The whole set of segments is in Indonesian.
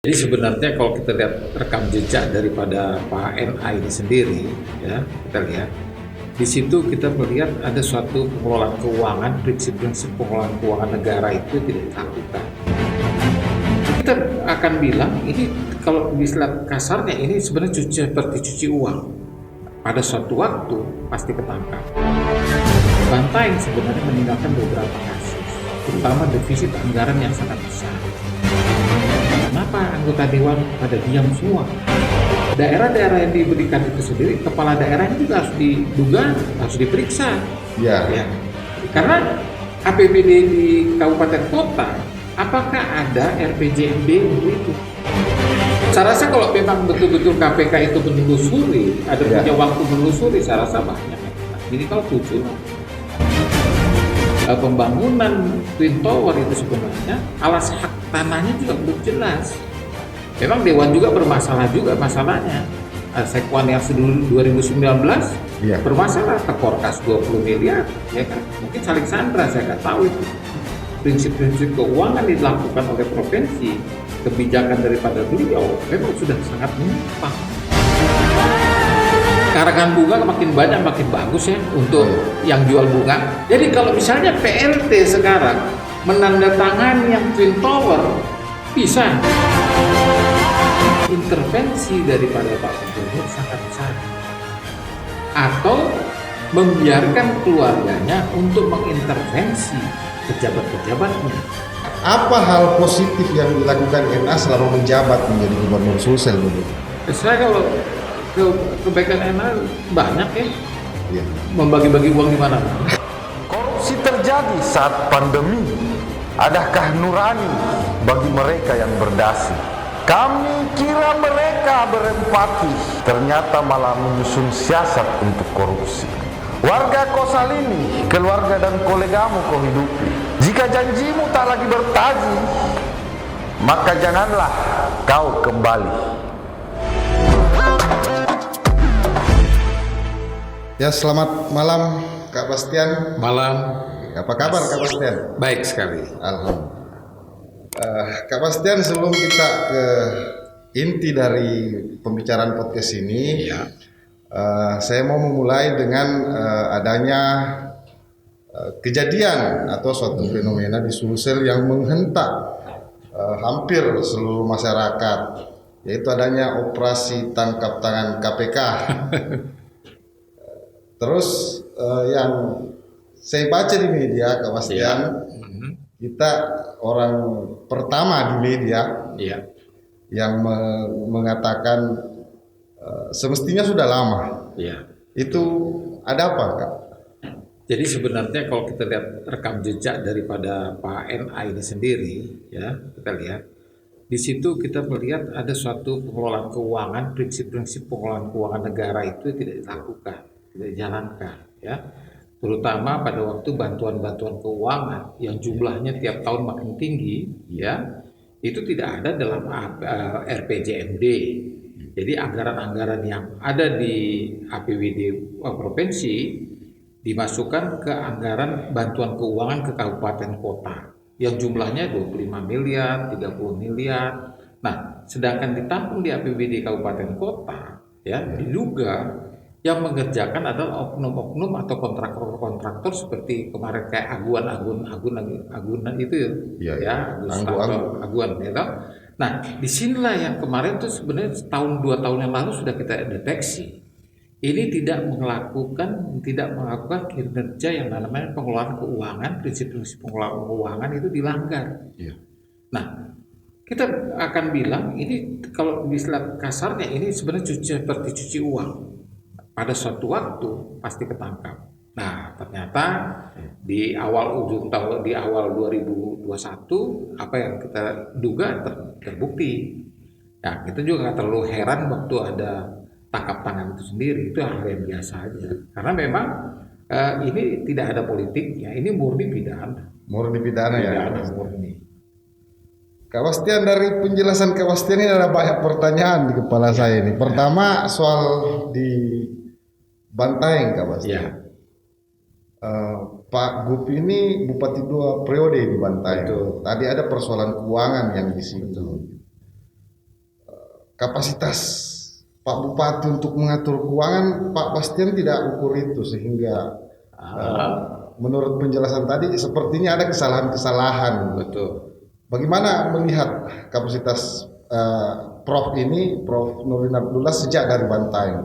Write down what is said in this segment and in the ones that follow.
Jadi sebenarnya kalau kita lihat rekam jejak daripada Pak NA ini sendiri, ya kita lihat di situ kita melihat ada suatu pengelolaan keuangan, prinsip-prinsip pengelolaan keuangan negara itu tidak dilakukan. Kita akan bilang ini kalau istilah kasarnya ini sebenarnya seperti cuci uang. Pada suatu waktu pasti ketangkap. Bantaeng sebenarnya meninggalkan beberapa kasus, terutama defisit anggaran yang sangat besar. Kenapa anggota dewan pada diam semua? Daerah-daerah yang diberikan itu sendiri, kepala daerahnya juga harus diduga, harus diperiksa. Ya. Karena APBD di kabupaten kota, apakah ada RPJMD untuk itu? Saya rasa kalau memang betul-betul KPK itu menelusuri, ada punya waktu menelusuri, saya rasa banyak. Minimal 7. Pembangunan Twin Tower itu sebenarnya alas hak tanahnya juga belum jelas. Memang Dewan juga bermasalah juga masalahnya. Sekwan yang 2019 bermasalah, kekorkas 20 miliar, ya kan? Mungkin saling sandra, saya nggak tahu itu. Prinsip-prinsip keuangan dilakukan oleh provinsi, kebijakan daripada beliau memang sudah sangat menyimpang. Karangan bunga makin banyak makin bagus ya untuk yang jual bunga. Jadi kalau misalnya PLT sekarang menandatangani yang Twin Tower, bisa intervensi daripada Pak Gubernur sangat besar, atau membiarkan keluarganya untuk mengintervensi pejabat-pejabatnya. Apa hal positif yang dilakukan NA selama menjabat menjadi Gubernur Sulsel dulu? Saya kalau kebaikan NA banyak ya, membagi-bagi uang di mana-mana. Korupsi terjadi saat pandemi. Adakah nurani bagi mereka yang berdasi? Kami kira mereka berempati, ternyata malah menyusun siasat untuk korupsi. Warga kau salini, keluarga dan kolegamu kau hidupi. Jika janjimu tak lagi bertaji, maka janganlah kau kembali. Ya, selamat malam Kak Bastian. Malam. Apa kabar Kak Bastian? Baik sekali. Alhamdulillah. Kak Bastian, sebelum kita ke inti dari pembicaraan podcast ini, saya mau memulai dengan adanya kejadian atau suatu fenomena di Sulsel yang menghentak hampir seluruh masyarakat, yaitu adanya operasi tangkap tangan KPK. Terus yang saya baca di media, Kak Bastian, kita orang pertama di media yang mengatakan semestinya sudah lama. Itu ada apa, Kak? Jadi sebenarnya kalau kita lihat rekam jejak daripada Pak NA ini sendiri, ya kita lihat di situ kita melihat ada suatu pengelolaan keuangan, prinsip-prinsip pengelolaan keuangan negara itu tidak dilakukan, tidak dijalankan, ya. Terutama pada waktu bantuan-bantuan keuangan yang jumlahnya tiap tahun makin tinggi, ya, itu tidak ada dalam RPJMD. Jadi anggaran-anggaran yang ada di APBD provinsi dimasukkan ke anggaran bantuan keuangan ke kabupaten kota yang jumlahnya 25 miliar, 30 miliar. Nah, sedangkan ditampung di APBD kabupaten kota, ya, diduga yang mengerjakan adalah oknum-oknum atau kontraktor-kontraktor seperti kemarin kayak Agunan itu ya, Aguan, ya. Nah, disinilah yang kemarin itu sebenarnya setahun 2 tahun yang lalu sudah kita deteksi. Ini tidak melakukan kinerja yang namanya pengelolaan keuangan, prinsip-prinsip pengelolaan keuangan itu dilanggar. Nah, kita akan bilang ini kalau istilah kasarnya ini sebenarnya seperti cuci uang. Pada suatu waktu pasti ketangkap. Nah, ternyata di awal 2021 apa yang kita duga terbukti. Nah, kita juga nggak terlalu heran waktu ada tangkap tangan itu sendiri, itu hal yang biasa aja. Karena memang ini tidak ada politiknya, ini murni pidana. Murni pidana ya. Murni. Kak Bastian, dari penjelasan Kak Bastian ini ada banyak pertanyaan di kepala saya ini. Pertama soal di Bantaeng, Kak Bastian. Pak Gup ini bupati 2 periode di Bantaeng. Tadi ada persoalan keuangan yang di situ. kapasitas Pak Bupati untuk mengatur keuangan, Pak Bastian tidak ukur itu sehingga menurut penjelasan tadi sepertinya ada kesalahan-kesalahan. Betul. Bagaimana melihat kapasitas Prof ini, Prof Nurdin Abdullah sejak dari Bantaeng?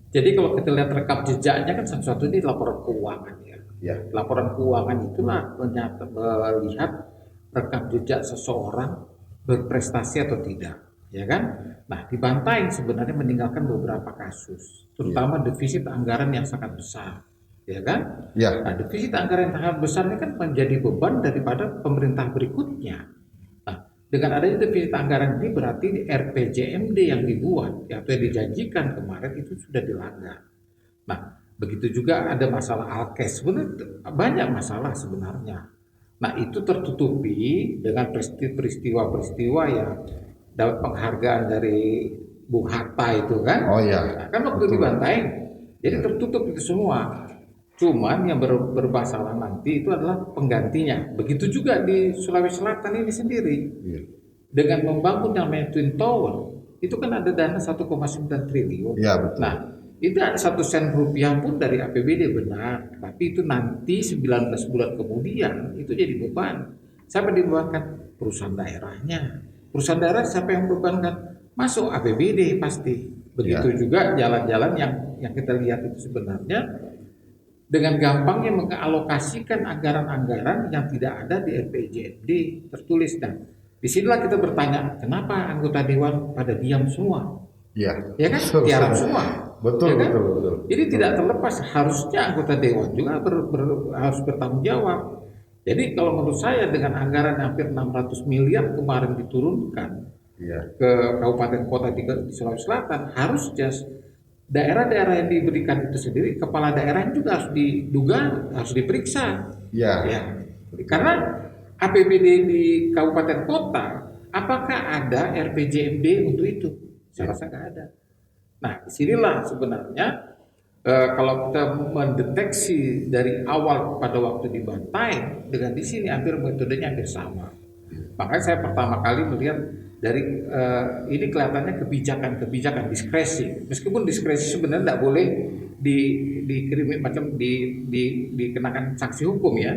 Jadi kalau kita lihat rekam jejaknya kan satu-satu ini laporan keuangan ya. Ya. Laporan keuangan itulah melihat rekam jejak seseorang berprestasi atau tidak, ya kan? Nah, di Bantaeng sebenarnya meninggalkan beberapa kasus, terutama defisit anggaran yang sangat besar, ya kan? Ya. Nah, defisit anggaran yang sangat besar ini kan menjadi beban daripada pemerintah berikutnya. Nah, dengan adanya defisit anggaran ini berarti di RPJMD yang dibuat atau yang dijanjikan kemarin itu sudah dilanggar. Nah, begitu juga ada masalah alkes, sebenarnya banyak masalah sebenarnya. Nah, itu tertutupi dengan peristiwa-peristiwa yang dapat penghargaan dari Bung Hatta itu kan. Oh ya. Nah, kan waktu di Bantaeng, jadi tertutup itu semua. Cuman yang bermasalah nanti itu adalah penggantinya. Begitu juga di Sulawesi Selatan ini sendiri. Ya. Dengan membangun yang namanya Twin Tower, itu kan ada dana 1,9 triliun. Ya, betul. Nah, itu ada 1 sen rupiah pun dari APBD benar, tapi itu nanti 19 bulan kemudian itu jadi beban. Siapa yang dibebankan? Perusahaan daerahnya. Perusahaan daerah siapa yang membebankan? Masuk APBD pasti. Begitu juga jalan-jalan yang kita lihat itu sebenarnya dengan gampangnya mengalokasikan anggaran-anggaran yang tidak ada di RPJMD tertulis. Dan disinilah kita bertanya, kenapa anggota dewan pada diam semua? Ya. Ya kan? Tiarap semua. Betul, ya kan? betul. Jadi tidak terlepas, harusnya anggota dewan juga harus bertanggung jawab. Jadi kalau menurut saya dengan anggaran hampir 600 miliar kemarin diturunkan ke kabupaten kota di Sulawesi Selatan, harusnya daerah-daerah yang diberikan itu sendiri, kepala daerah juga harus harus diperiksa. Ya. Karena APBD di kabupaten kota, apakah ada RPJMD untuk itu? Saya rasa nggak ada. Nah, disinilah sebenarnya kalau kita mendeteksi dari awal pada waktu di Bantaeng dengan di sini metodenya hampir sama. Makanya saya pertama kali melihat dari ini kelihatannya kebijakan diskresi. Meskipun diskresi sebenarnya tidak boleh dikirimi macam dikenakan sanksi hukum ya.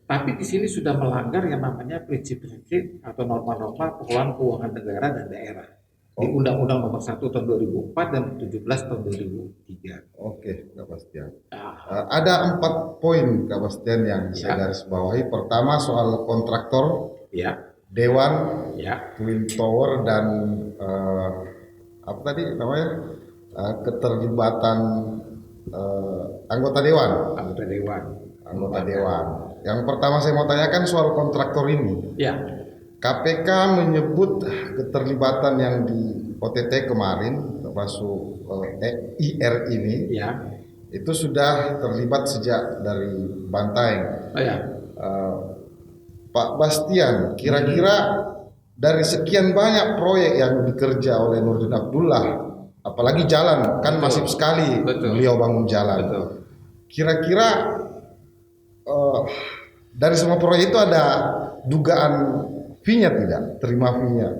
Tapi di sini sudah melanggar yang namanya prinsip-prinsip atau norma-norma pengelolaan keuangan negara dan daerah. Di Undang-Undang Nomor 1 Tahun 2004 dan 17 Tahun 2003. Oke, Kak Bastian. Ada 4 poin Kak Bastian yang saya garis bawahi. Pertama soal kontraktor, dewan, Twin Tower, dan apa tadi namanya keterlibatan anggota dewan. Anggota dewan. Yang pertama saya mau tanyakan soal kontraktor ini. KPK menyebut keterlibatan yang di OTT kemarin termasuk IR ini itu sudah terlibat sejak dari Bantaeng. Pak Bastian, kira-kira dari sekian banyak proyek yang dikerja oleh Nurdin Abdullah, apalagi jalan kan masif sekali beliau bangun jalan. Kira-kira dari semua proyek itu ada dugaan fee-nya tidak? Terima fee-nya?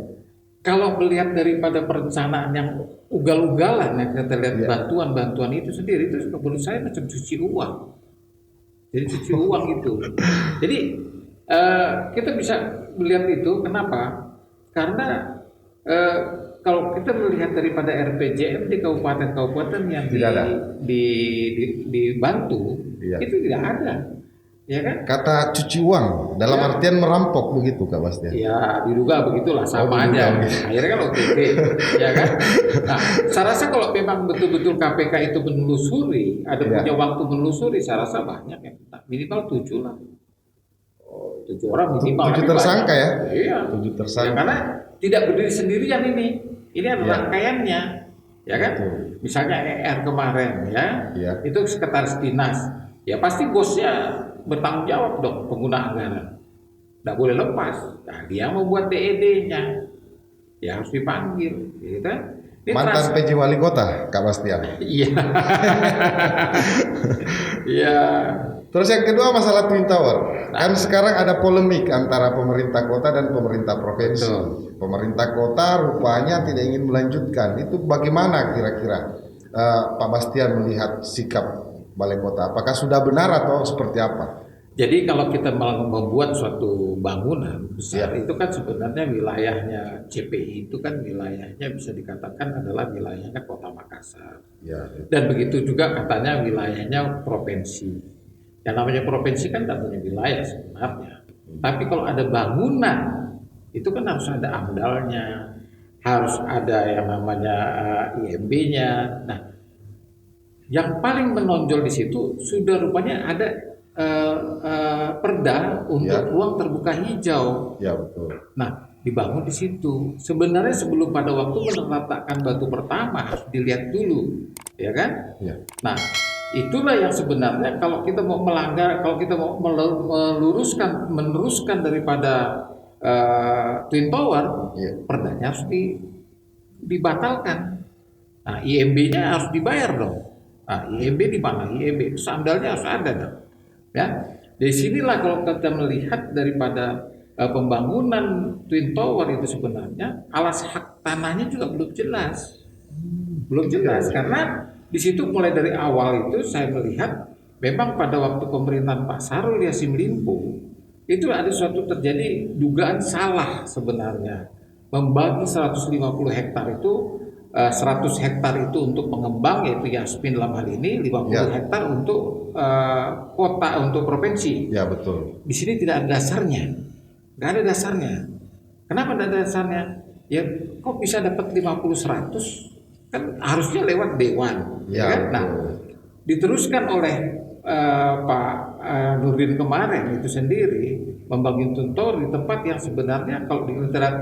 Kalau melihat daripada perencanaan yang ugal-ugalan yang kita lihat bantuan-bantuan itu sendiri, itu menurut saya macam cuci uang. Jadi cuci uang itu. Jadi kita bisa melihat itu kenapa? Karena kalau kita melihat daripada RPJM di kabupaten-kabupaten yang dibantu itu tidak ada. Ya kan? Kata cuci uang dalam artian merampok begitu Kak Bastian? Ya diduga begitulah, sama aja. Akhirnya kan OTT, ya kan? Nah, saya rasa kalau memang betul-betul KPK itu menelusuri, ada punya waktu menelusuri, saya rasa banyak ya, minimal 7 lah. 7 orang minimal. 7 tersangka ya? Iya. 7 tersangka. Ya, karena tidak berdiri sendirian ini adalah rangkaiannya, ya kan? Misalnya ER kemarin, itu sekretaris dinas, ya pasti bosnya bertanggung jawab dong pengguna anggaran, tidak boleh lepas. Nah, dia membuat DED-nya, ya harus dipanggil, gitu. Mantan PJ Wali Kota, Kak Bastian. Iya, iya. Terus yang kedua masalah Twin Tower. Kan sekarang ada polemik antara pemerintah kota dan pemerintah provinsi. Pemerintah kota rupanya tidak ingin melanjutkan. Itu bagaimana kira-kira Pak Bastian melihat sikap Balai Kota? Apakah sudah benar atau seperti apa? Jadi kalau kita membuat suatu bangunan besar, itu kan sebenarnya wilayahnya CPI itu kan wilayahnya bisa dikatakan adalah wilayahnya Kota Makassar. Ya. Dan begitu juga katanya wilayahnya provinsi. Yang namanya provinsi kan tidak punya wilayah sebenarnya. Tapi kalau ada bangunan, itu kan harus ada amdalnya, harus ada yang namanya IMB-nya. Nah, yang paling menonjol di situ sudah rupanya ada perda untuk ruang terbuka hijau. Ya, betul. Nah, dibangun di situ. Sebenarnya sebelum pada waktu meletakkan batu pertama harus dilihat dulu, ya kan? Ya. Nah, itulah yang sebenarnya kalau kita mau melanggar, kalau kita mau meneruskan daripada Twin Tower, perdanya harus dibatalkan. Nah, IMB-nya harus dibayar dong. Nah, IMB di mana? IMB sandalnya harus ada dong. Ya, dari sinilah kalau kita melihat daripada pembangunan Twin Tower itu sebenarnya alas hak tanahnya juga belum jelas, karena di situ mulai dari awal itu saya melihat memang pada waktu pemerintahan Pak Syahrul Yassin Limpo itu ada suatu terjadi dugaan salah sebenarnya membagi 150 hektar itu 100 hektar itu untuk pengembang yaitu Yasmin dalam hal ini 50 hektar untuk kota untuk provinsi. Ya, betul. Di sini tidak ada dasarnya, nggak ada dasarnya. Kenapa tidak ada dasarnya? Ya kok bisa dapat 50-100? Kan harusnya lewat dewan. Ya, kan? Nah, diteruskan oleh Pak Nurdin kemarin itu sendiri membangun tuntor di tempat yang sebenarnya kalau di literat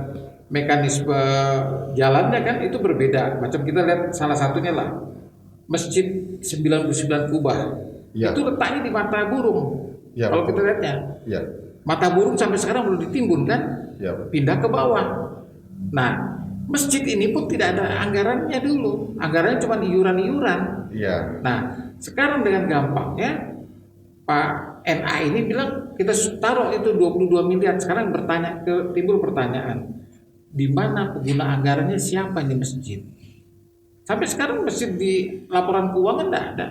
mekanisme jalannya kan itu berbeda. Macam kita lihat salah satunya lah Masjid 99 Kubah. Itu letaknya di Mata Burung. Kalau kita lihatnya. Mata Burung sampai sekarang belum ditimbun kan? Pindah ke bawah. Nah, masjid ini pun tidak ada anggarannya dulu. Anggarannya cuma iuran-iuran. Nah, sekarang dengan gampangnya Pak NA ini bilang kita taruh itu 22 miliar. Sekarang timbul pertanyaan, di mana pengguna anggarannya siapa ini masjid? Sampai sekarang masjid di laporan keuangan tidak ada.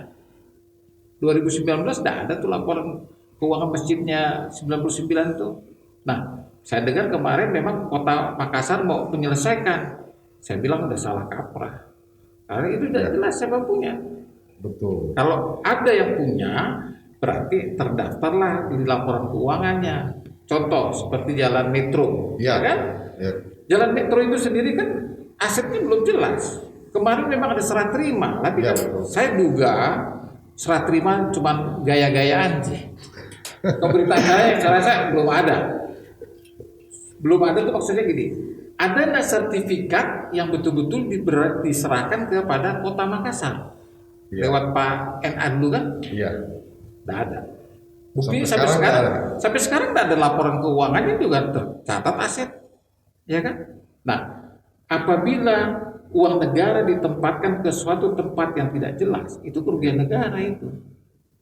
2019 tidak ada tuh laporan keuangan masjidnya 99 tuh. Nah, saya dengar kemarin memang Kota Makassar mau menyelesaikan. Saya bilang udah salah kaprah. Karena itu sudah jelas siapa punya. Betul. Kalau ada yang punya, berarti terdaftarlah di laporan keuangannya. Contoh seperti jalan metro, ya kan? Jalan metro itu sendiri kan asetnya belum jelas. Kemarin memang ada serah terima, tapi kan saya duga serah terima cuma gaya-gayaan sih. Pemerintahan saya rasa belum ada. Belum ada tuh maksudnya gini. Ada nggak sertifikat yang betul-betul diserahkan kepada Kota Makassar? Lewat Pak NA dulu kan? Tidak ada. Buktinya sampai sekarang tidak ada laporan keuangannya juga tercatat aset. Ya kan? Nah, apabila uang negara ditempatkan ke suatu tempat yang tidak jelas, itu kerugian negara itu.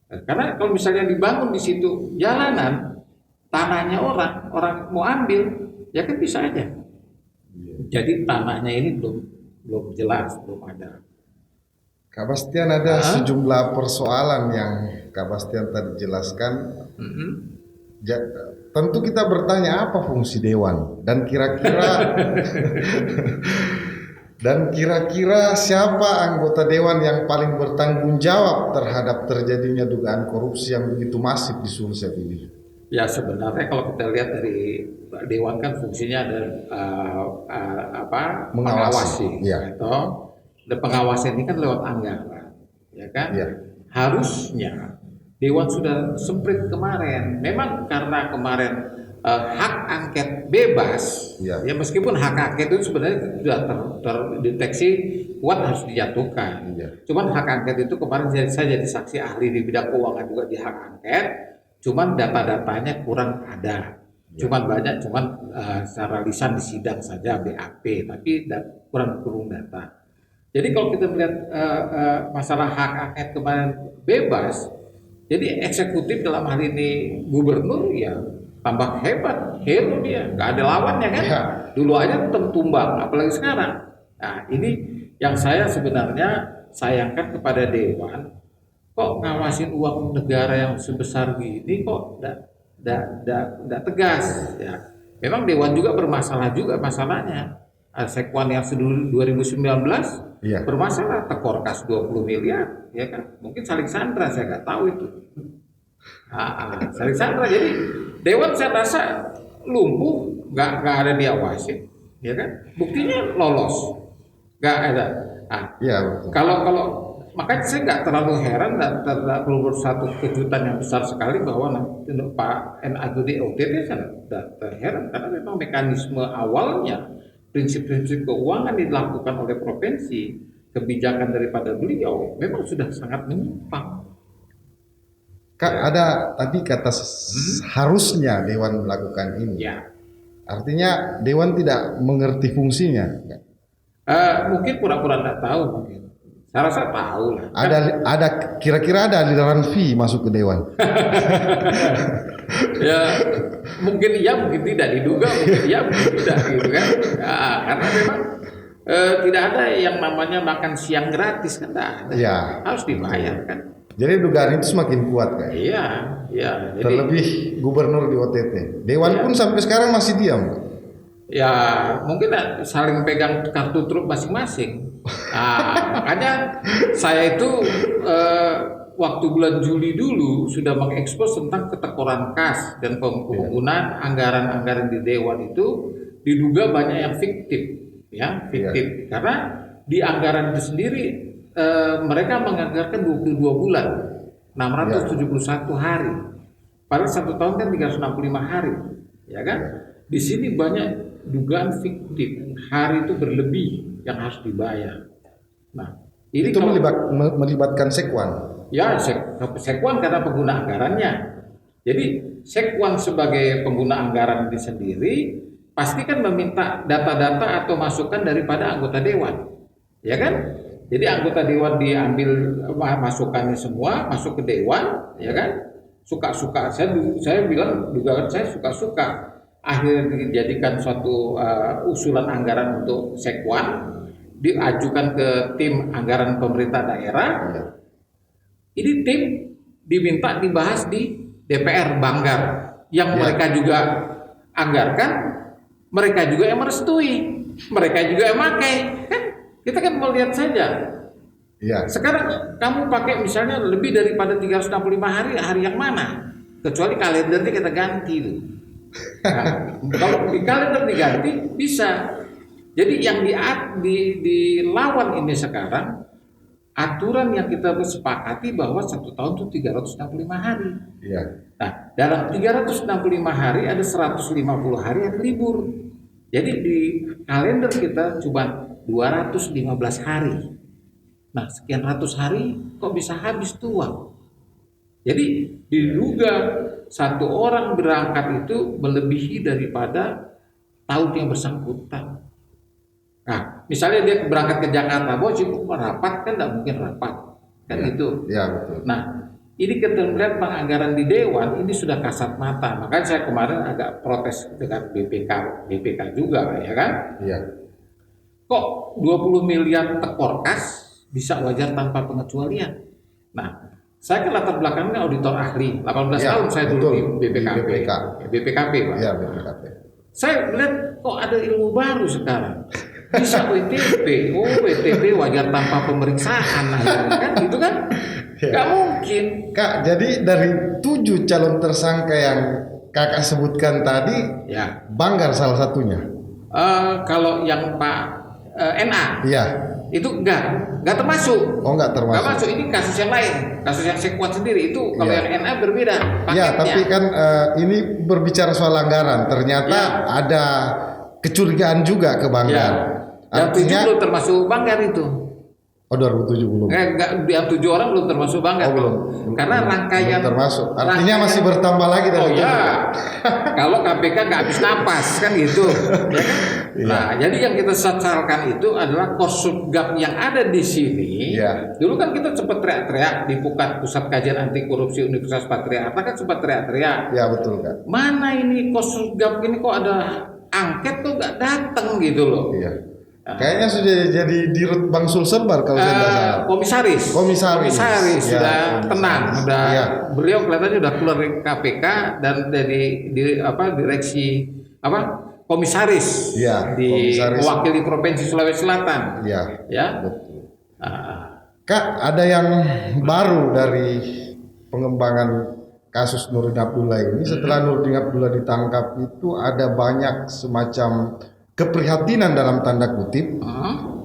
Karena kalau misalnya dibangun di situ jalanan, tanahnya orang mau ambil, ya kan bisa aja. Jadi tanahnya ini belum jelas, belum ada. Kak Bastian, ada sejumlah persoalan yang Kak Bastian tadi jelaskan. Tentu kita bertanya apa fungsi dewan dan kira-kira siapa anggota dewan yang paling bertanggung jawab terhadap terjadinya dugaan korupsi yang begitu masif di Sulsel ini? Ya sebenarnya kalau kita lihat dari dewan kan fungsinya ada mengawasi, Dan pengawasan ini kan lewat anggaran, ya kan? Harusnya dewan sudah semprit kemarin. Memang karena kemarin hak angket bebas, ya meskipun hak angket itu sebenarnya sudah terdeteksi kuat harus dijatuhkan. Cuman hak angket itu kemarin saya jadi saksi ahli di bidang keuangan juga di hak angket. Cuman data-datanya kurang ada. Cuman banyak, secara lisan di sidang saja BAP, tapi kurang data. Jadi kalau kita melihat masalah hak angket kemarin bebas, Jadi eksekutif dalam hal ini gubernur ya tambah hebat, hero dia, nggak ada lawannya kan. Ya. Dulu aja tumbang, apalagi sekarang. Nah ini yang saya sebenarnya sayangkan kepada Dewan, kok ngawasin uang negara yang sebesar gini kok tidak tegas ya. Memang Dewan juga bermasalah juga masalahnya. Sekwan yang sedulu 2019 bermasalah, tekor kas 20 miliar ya kan, mungkin saling sandra, saya nggak tahu itu. Saling sandra, jadi Dewan saya rasa lumpuh, nggak ada diawasin ya kan, buktinya lolos nggak ada. Kalau makanya saya nggak terlalu heran dan terlalu satu kejutan yang besar sekali bahwa Pak NA di OTT, saya tidak heran karena memang mekanisme awalnya, prinsip-prinsip keuangan yang dilakukan oleh provinsi, kebijakan daripada beliau memang sudah sangat menyimpang. Kak, ada tadi kata harusnya Dewan melakukan ini. Ya. Artinya Dewan tidak mengerti fungsinya. Mungkin pura-pura tidak tahu mungkin. Saya rasa tahu lah. Ada kira-kira ada aliran fee masuk ke Dewan. Ya mungkin iya, mungkin tidak, diduga mungkin iya, mungkin tidak gitu kan. Karena memang tidak ada yang namanya makan siang gratis kan, tidak ada. Ya. Harus dibayar kan. Jadi dugaan itu semakin kuat kan. Iya. Jadi, terlebih gubernur di OTT. Dewan pun sampai sekarang masih diam. Ya mungkin saling pegang kartu truk masing-masing. Makanya saya itu waktu bulan Juli dulu sudah mengekspos tentang ketekoran kas dan penggunaan anggaran-anggaran di Dewan itu diduga banyak yang fiktif, ya fiktif. Karena di anggaran itu sendiri mereka menganggarkan 22 bulan, 671 hari. Padahal 1 tahun kan 365 hari, ya kan? Di sini banyak dugaan fiktif, hari itu berlebih yang harus dibayar. Nah, ini itu melibatkan sekwan. Ya, sekwan karena pengguna anggarannya. Jadi sekwan sebagai pengguna anggaran itu sendiri pasti kan meminta data-data atau masukan daripada anggota Dewan, ya kan? Jadi anggota Dewan diambil masukannya semua masuk ke Dewan, ya kan? Suka-suka, saya bilang juga saya suka-suka. Akhirnya dijadikan suatu usulan anggaran untuk sekwan, diajukan ke tim anggaran pemerintah daerah. Ini tim diminta dibahas di DPR Banggar, yang mereka juga anggarkan, mereka juga yang merestui, mereka juga yang pakai. Kan kita kan melihat saja. Ya. Sekarang kamu pakai misalnya lebih daripada 365 hari, hari yang mana? Kecuali kalendernya kita ganti tuh. Nah, kalau di kalender diganti bisa. Jadi yang dilawan ini sekarang aturan yang kita sepakati bahwa 1 tahun itu 365 hari. Iya. Nah, dalam 365 hari ada 150 hari yang libur. Jadi di kalender kita cuma 215 hari. Nah, sekian ratus hari kok bisa habis tuh uang. Jadi diduga satu orang berangkat itu melebihi daripada tahun yang bersangkutan. Nah, misalnya dia berangkat ke Jakarta, cukup rapat kan, tidak mungkin rapat, kan gitu. Ya betul. Nah, ini kita melihat penganggaran di Dewan ini sudah kasat mata. Makanya saya kemarin agak protes dengan BPK juga, ya kan? Iya. Kok 20 miliar tekor kas bisa wajar tanpa pengecualian? Nah, saya kan latar belakangnya auditor ahli, 18 tahun saya dulu di BPKP, Pak. Iya, BPKP. Saya melihat kok ada ilmu baru sekarang. Bisa WTP, WTP wajar tanpa pemeriksaan, kan gitu kan? Gak mungkin. Kak, jadi dari 7 calon tersangka yang kakak sebutkan tadi, ya, Banggar salah satunya. Kalau yang Pak NA, iya, itu enggak termasuk. Oh, enggak termasuk. Enggak masuk, ini kasus yang lain, kasus yang sekwan sendiri itu. Kalau yang NA berbeda paketnya. Ya, tapi kan ini berbicara soal anggaran, ternyata ada kecurigaan juga ke Banggar. Yang 7 belum termasuk Banggar itu. Oh 2007 belum. Enggak, yang 7 orang belum termasuk Banggar. Karena rangkaian belum termasuk. Artinya masih bertambah lagi dari itu. Kalau KPK nggak habis napas kan gitu. Ya kan? Nah, jadi yang kita sesalkan itu adalah Korsubgab yang ada di sini. Dulu kan kita sempat teriak-teriak di Pusat Kajian Anti Korupsi Universitas Patriarta kan sempat teriak-teriak. Ya betul kan. Mana ini Korsubgab ini kok ada angket tuh nggak datang gitu loh. Iya. Kayaknya sudah jadi dirut Bang Sulselbar kalau saya tidak salah. Komisaris sudah tenang, beliau kelihatannya sudah keluar dari KPK dan dari direksi komisaris mewakili Provinsi Sulawesi Selatan. Ya. Betul. Kak, ada yang baru dari pengembangan kasus Nurdin Abdullah ini. Setelah Nurdin Abdullah ditangkap itu ada banyak semacam keprihatinan dalam tanda kutip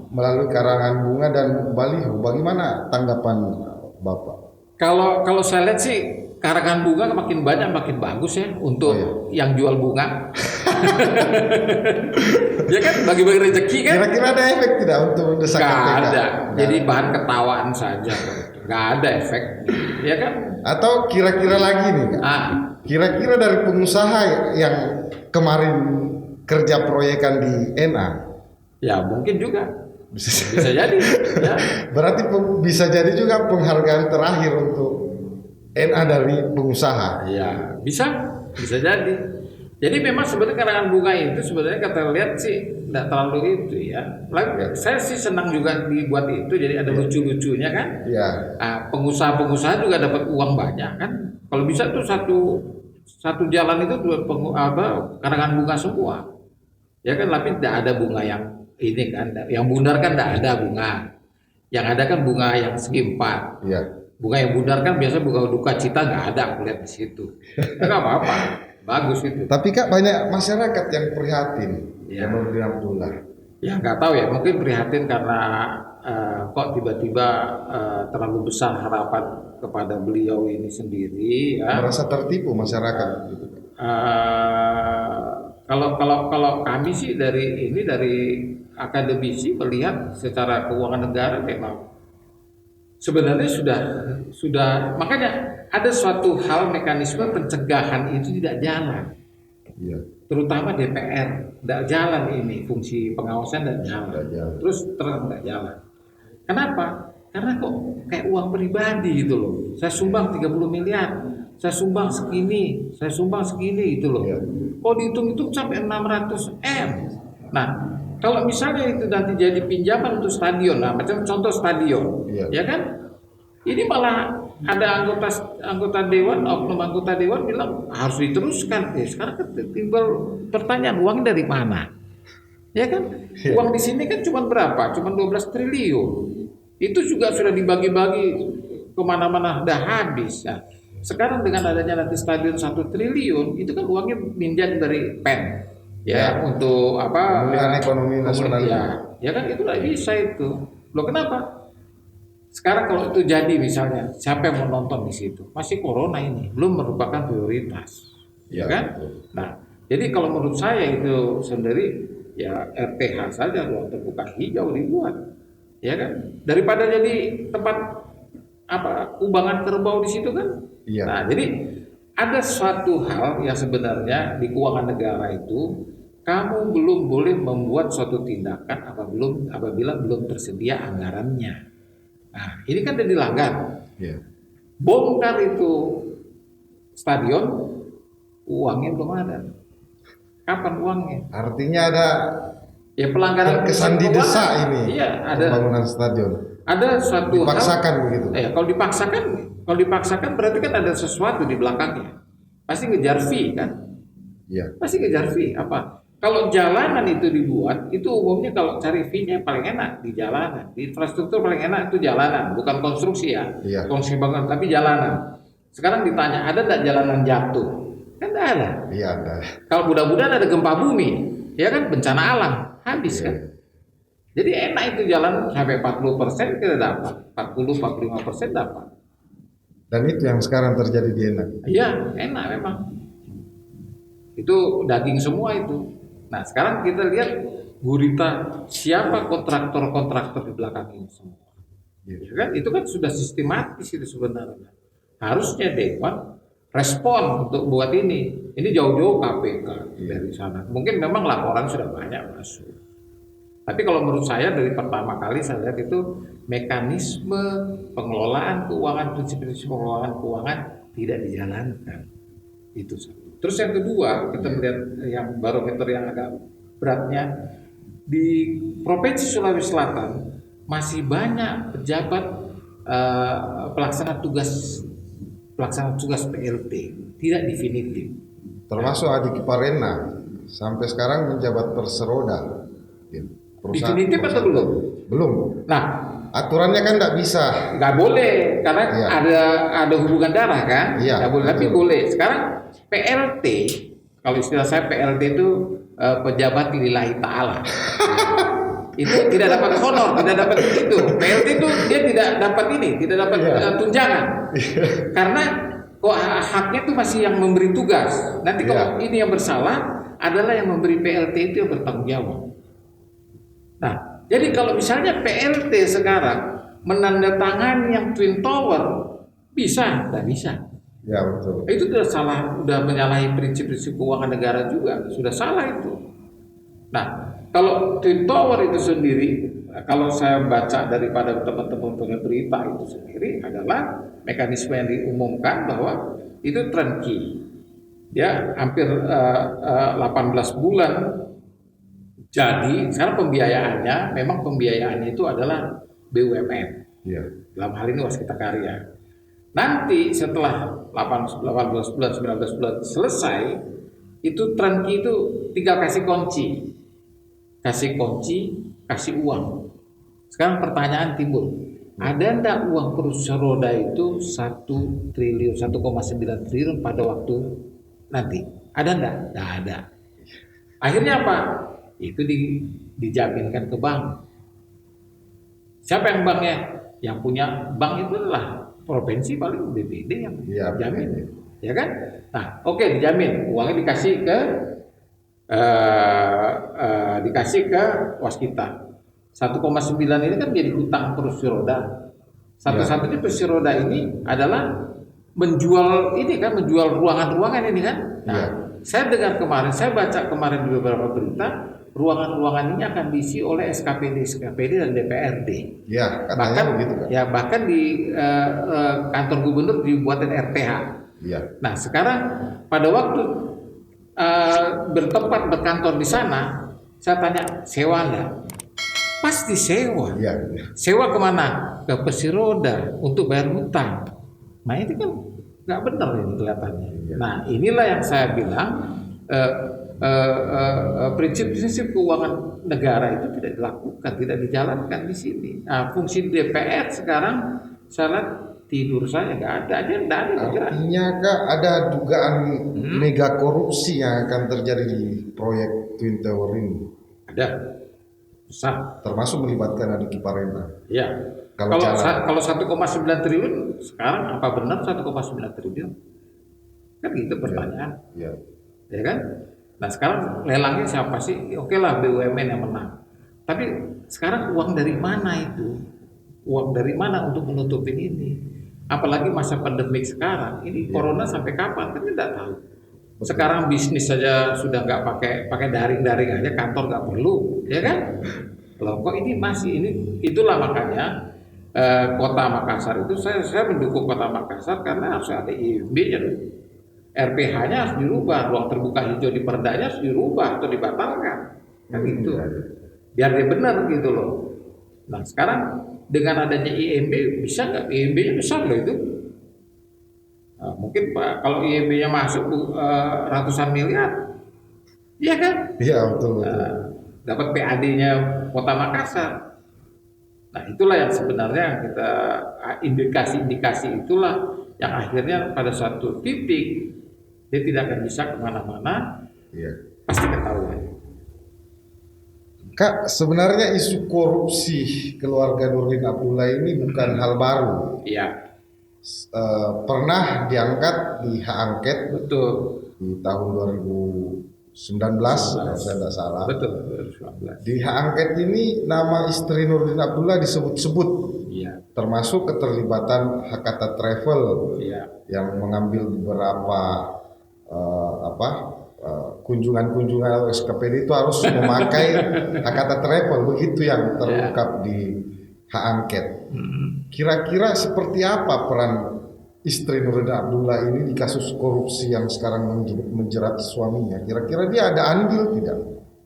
melalui karangan bunga dan baliho. Bagaimana tanggapan Bapak? Kalau saya lihat sih karangan bunga makin banyak makin bagus ya untuk yang jual bunga. Ya kan bagi-bagi rezeki kan. Kira-kira ada efek tidak untuk mendesak KPK? Nggak ada. Jadi bahan ketawaan saja. Nggak ada efek. Ya kan? Atau kira-kira lagi nih Kak. Kira-kira dari pengusaha yang kemarin kerja proyekan di NA, ya mungkin juga bisa jadi. Ya. Berarti bisa jadi juga penghargaan terakhir untuk NA dari pengusaha. Ya bisa jadi. Jadi memang sebenarnya karangan bunga itu sebenarnya kita lihat sih tidak terlalu itu ya. Saya sih senang juga dibuat itu, jadi ada lucu-lucunya kan. Nah, pengusaha-pengusaha juga dapat uang banyak kan. Kalau bisa tuh satu jalan itu karangan bunga semua. Ya kan, tapi tidak ada bunga yang ini kan, yang bundar kan tidak ada bunga. Yang ada kan bunga yang segi 4. Bunga yang bundar kan biasa bunga duka cita, nggak ada aku lihat di situ. Nggak apa-apa, bagus itu. Tapi Kak, banyak masyarakat yang prihatin dengan Nurdin Abdullah. Ya nggak tahu ya, mungkin prihatin karena kok tiba-tiba terlalu besar harapan kepada beliau ini sendiri. Ya. Merasa tertipu masyarakat gitu. Kalau kami sih dari akademisi melihat secara keuangan negara memang sebenarnya sudah makanya ada suatu hal mekanisme pencegahan itu tidak jalan. Terutama DPR tidak jalan, ini fungsi pengawasan tidak jalan. Terus terang tidak jalan. Kenapa? Karena kok kayak uang pribadi gitu loh. Saya sumbang 30 miliar. Saya sumbang segini gitu loh. Kalau dihitung-hitung sampai 600 M. Nah, kalau misalnya itu nanti jadi pinjaman untuk stadion, nah macam contoh stadion, ya kan? Ini malah ada anggota dewan, oknum anggota dewan bilang harus diteruskan. Sekarang kan timbul pertanyaan, uang dari mana? Ya kan? Uang di sini kan cuma berapa? Cuma 12 triliun. Itu juga sudah dibagi-bagi kemana-mana, udah habis. Nah, sekarang dengan adanya nanti stadion 1 triliun, itu kan uangnya minjam dari PEN, untuk pemulihan ekonomi nasional. Ya kan itu nggak bisa itu. Loh kenapa? Sekarang kalau itu jadi misalnya, siapa yang mau nonton di situ? Masih corona ini, belum merupakan prioritas, ya kan? Nah, jadi kalau menurut saya itu sendiri ya RTH saja, ruang terbuka hijau dibuat, ya kan? Daripada jadi tempat kubangan kerbau di situ kan? Nah, jadi ada suatu hal yang sebenarnya di keuangan negara itu kamu belum boleh membuat suatu tindakan apabila belum tersedia anggarannya. Nah, ini kan sudah dilanggar. Bongkar itu stadion, uangnya belum ada. Kapan uangnya? Artinya ada pelanggaran kesan didesak ini. Ada pembangunan stadion. Ada suatu dipaksakan hal, begitu. Kalau dipaksakan berarti kan ada sesuatu di belakangnya. Pasti ngejar fee kan? Pasti ngejar fee apa? Kalau jalanan itu dibuat, itu umumnya kalau cari fee-nya paling enak di jalanan. Di infrastruktur paling enak itu jalanan, bukan konstruksi ya. Konstruksi bangunan, tapi jalanan. Sekarang ditanya, ada enggak jalanan jatuh? Kan enggak ada. Ada. Kalau mudah-mudahan ada gempa bumi, ya kan, bencana alam, habis kan. Jadi enak itu jalan sampai 40% kita dapat, 40-45% dapat. Dan itu yang sekarang terjadi di enak. Iya, enak memang. Itu daging semua itu. Nah, sekarang kita lihat gurita siapa kontraktor-kontraktor di belakang ini semua. Ya kan? Itu kan sudah sistematis itu sebenarnya. Harusnya Dewan respon untuk buat ini. Ini jauh-jauh KPK dari sana. Mungkin memang laporan sudah banyak masuk. Tapi kalau menurut saya dari pertama kali saya lihat itu mekanisme pengelolaan keuangan, prinsip-prinsip pengelolaan keuangan tidak dijalankan. Itu satu. Terus yang kedua, kita melihat yang barometer yang agak beratnya di Provinsi Sulawesi Selatan masih banyak pejabat pelaksana tugas PLT tidak definitif. Termasuk Adik Kiparena sampai sekarang menjabat Perseroda. Definitif atau belum? Belum. Nah, aturannya kan nggak boleh karena ada hubungan darah kan? Iya. Nggak boleh, tapi boleh. Sekarang PLT, kalau istilah saya PLT itu pejabat lillahi ta'ala. Itu tidak dapat honor, tidak dapat itu. PLT itu dia tidak dapat tunjangan. Karena kok haknya itu masih yang memberi tugas. Nanti kalau ini yang bersalah adalah yang memberi PLT itu yang bertanggung jawab. Nah, jadi kalau misalnya PLT sekarang menandatangani yang Twin Tower bisa, nggak bisa. Ya betul. Itu sudah salah, sudah menyalahi prinsip-prinsip keuangan negara juga, sudah salah itu. Nah, kalau Twin Tower itu sendiri, kalau saya baca daripada teman-teman punya berita itu sendiri adalah mekanisme yang diumumkan bahwa itu turnkey, ya hampir 18 bulan. Jadi sekarang pembiayaannya itu adalah BUMN. Ya. Dalam hal ini Waskita Karya. Nanti setelah 18 bulan, 19 bulan selesai, itu turnkey itu tinggal kasih kunci, kasih uang. Sekarang pertanyaan timbul, ada enggak uang perusahaan roda itu 1 triliun, 1,9 triliun pada waktu nanti? Ada enggak? Enggak ada. Akhirnya apa? Itu dijaminkan ke bank. Siapa yang banknya? Yang punya bank itu adalah provinsi, paling BPD yang dijamin, ya kan? Nah, oke, dijamin, uangnya dikasih ke Waskita. 1,9 ini kan jadi hutang perusahaan roda. Satu-satunya perusahaan roda ini adalah menjual ruangan-ruangan ini kan. Nah, saya dengar kemarin, saya baca kemarin di beberapa berita, ruangan-ruangan ini akan diisi oleh SKPD dan DPRD. Ya, katanya begitu kan. Ya, bahkan di kantor gubernur dibuatin RTH. Ya. Nah, sekarang pada waktu berkantor di sana, saya tanya, sewa nggak? Pasti sewa. Ya. Sewa kemana? Ke Persiroda untuk bayar hutang. Nah, itu kan nggak benar ini kelihatannya. Ya. Nah, inilah yang saya bilang prinsip-prinsip keuangan negara itu tidak dilakukan, tidak dijalankan di sini. Nah, fungsi DPR sekarang saya lihat tidur saya nggak ada aja, nggak ada. Artinya Kak, ada dugaan mega korupsi yang akan terjadi di proyek Twin Tower ini. Ada, besar. Termasuk melibatkan Adik Kiparena. Ya. Kalau 1,9 triliun sekarang apa benar 1,9 triliun? Kan gitu pertanyaan. Ya. Ya kan? Nah, sekarang lelangnya siapa sih? Oke lah, BUMN yang menang. Tapi sekarang uang dari mana itu? Uang dari mana untuk menutupin ini? Apalagi masa pandemik sekarang. Ini corona sampai kapan? Kan tidak tahu. Sekarang bisnis saja sudah nggak pakai daring-daring aja, kantor nggak perlu, ya kan? Loh, kok ini masih ini? Itulah makanya Kota Makassar itu saya mendukung Kota Makassar karena harus ada IMB-nya loh. RPH-nya harus dirubah, ruang terbuka hijau di perdanya harus dirubah atau dibatalkan, kan gitu. Biar dia benar gitu loh. Nah, sekarang dengan adanya IMB bisa nggak? IMB-nya besar loh itu. Nah, mungkin Pak, kalau IMB-nya masuk ratusan miliar, iya kan? Iya betul. Dapat PAD-nya Kota Makassar. Nah, itulah yang sebenarnya kita indikasi-indikasi itulah yang akhirnya pada suatu titik dia tidak akan bisa kemana-mana. Iya. Pasti ketahuan. Kak, sebenarnya isu korupsi keluarga Nurdin Abdullah ini bukan hal baru. Iya. Pernah diangkat di hak angket. Betul. Di tahun kalau saya tidak salah. Betul, 2019. Di hak angket ini nama istri Nurdin Abdullah disebut-sebut, Iya. termasuk keterlibatan Hakata Travel yang mengambil beberapa kunjungan-kunjungan SKPD itu harus memakai Hakata Travel, begitu yang terungkap di hak angket. Kira-kira seperti apa peran istri Nurdin Abdullah ini di kasus korupsi yang sekarang menjerat suaminya? Kira-kira dia ada andil tidak?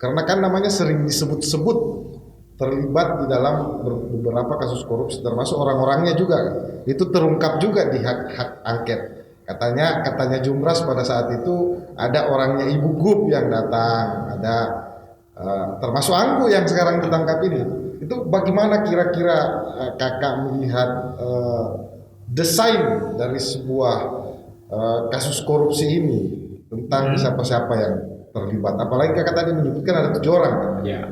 Karena kan namanya sering disebut-sebut terlibat di dalam beberapa kasus korupsi, termasuk orang-orangnya juga. Itu terungkap juga di hak angket. Katanya Jumbras pada saat itu ada orangnya Ibu Gub yang datang, ada termasuk Anggu yang sekarang ditangkap ini. Itu bagaimana kira-kira kakak melihat desain dari sebuah kasus korupsi ini tentang siapa-siapa yang terlibat? Apalagi kakak tadi menyebutkan ada 7 orang kan? Iya.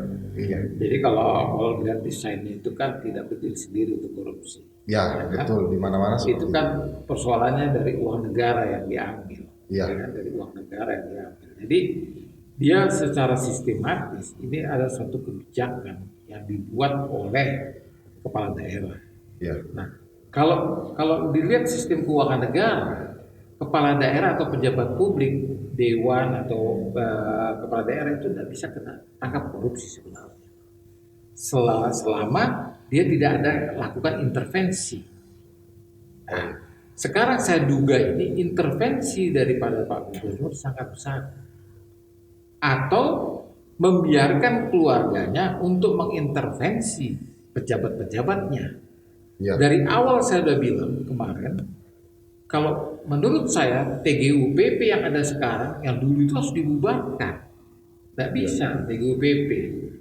Jadi kalau melihat desainnya itu kan tidak berdiri sendiri untuk korupsi. Ya betul, di mana-mana itu kan persoalannya dari uang negara yang diambil. Ya. Kan? Dari uang negara yang diambil. Jadi dia secara sistematis ini ada suatu kebijakan yang dibuat oleh kepala daerah. Ya. Nah, kalau dilihat sistem keuangan negara, kepala daerah atau pejabat publik, dewan atau kepala daerah itu tidak bisa kena tangkap korupsi sebenarnya. Selama dia tidak ada lakukan intervensi. Nah, sekarang saya duga ini intervensi daripada Pak Gubernur sangat besar. Atau membiarkan keluarganya untuk mengintervensi pejabat-pejabatnya. Ya. Dari awal saya sudah bilang kemarin, kalau menurut saya TGUPP yang ada sekarang, yang dulu itu harus dibubarkan. Tidak bisa TGUPP.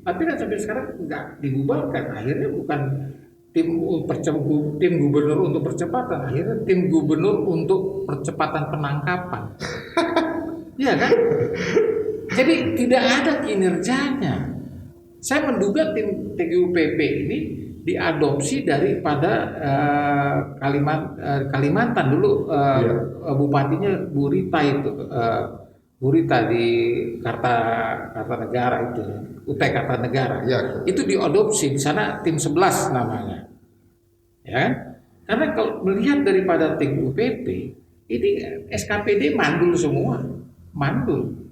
Tapi kan sampai sekarang nggak dibubarkan. Akhirnya bukan tim gubernur untuk percepatan, akhirnya tim gubernur untuk percepatan penangkapan. Iya kan? Jadi tidak ada kinerjanya. Saya menduga tim TGUPP ini diadopsi daripada Kalimantan dulu, bupatinya Bu Rita itu, Bu Rita di Kartanegara itu, UT Kartanegara. Ya. Itu diadopsi di sana tim 11 namanya. Ya. Karena kalau melihat daripada TGUPP ini SKPD mandul semua, mandul.